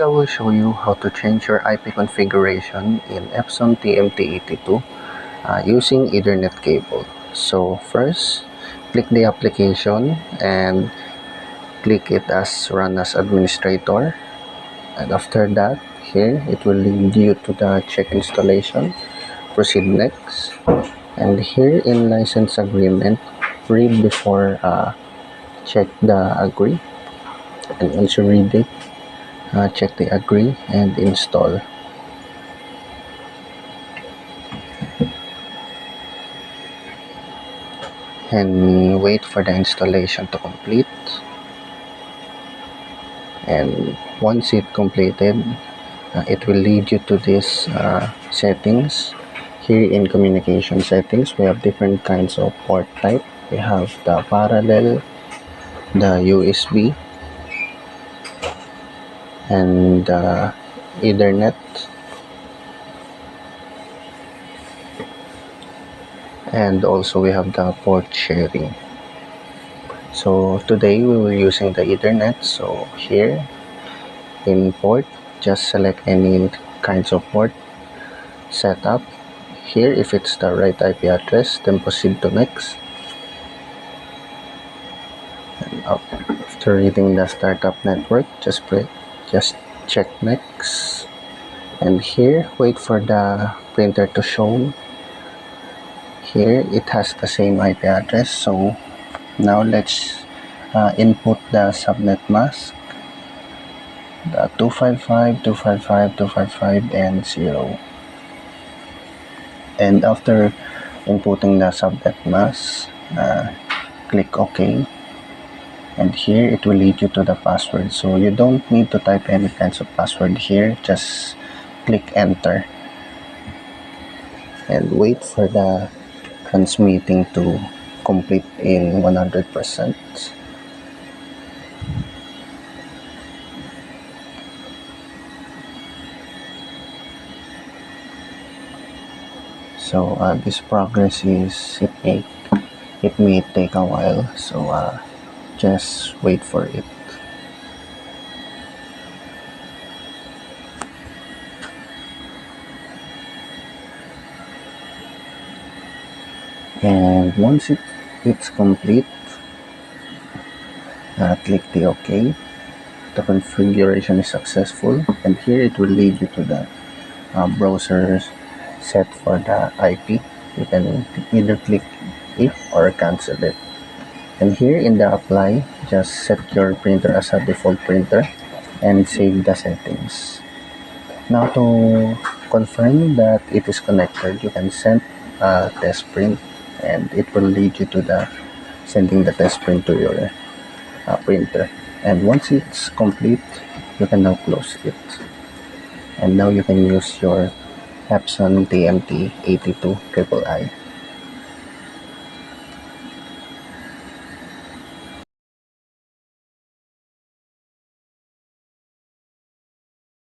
I will show you how to change your IP configuration in Epson TMT82 using Ethernet cable. So first, click the application and click it as Run as Administrator. And after that, here it will lead you to the Check Installation. Proceed next. And here in License Agreement, read before check the Agree. And also read it. Check the Agree and install. And wait for the installation to complete. And once it completed, it will lead you to this settings. Here in communication settings, we have different kinds of port type. We have the parallel, the USB, and the Ethernet. And also we have the port sharing. So today we will using the Ethernet. So here in port, just select any kinds of port setup. Here, if it's the right IP address, then proceed to next. And after reading the startup network, just check next. And here, wait for the printer to show. Here, it has the same IP address. So now let's input the subnet mask. The 255, 255, 255, and 0. And after inputting the subnet mask, click OK. And here it will lead you to the password. So you don't need to type any kinds of password here. Just click enter. And wait for the transmitting to complete in 100%. So this progress is, it may take a while, so just wait for it. And once it's complete, click the OK. The configuration is successful, and here it will lead you to the browser set for the IP. You can either click if or cancel it. And here in the apply, just set your printer as a default printer and save the settings. Now to confirm that it is connected, you can send a test print, and it will lead you to the sending the test print to your printer. And once it's complete, you can now close it. And now you can use your Epson TMT82III.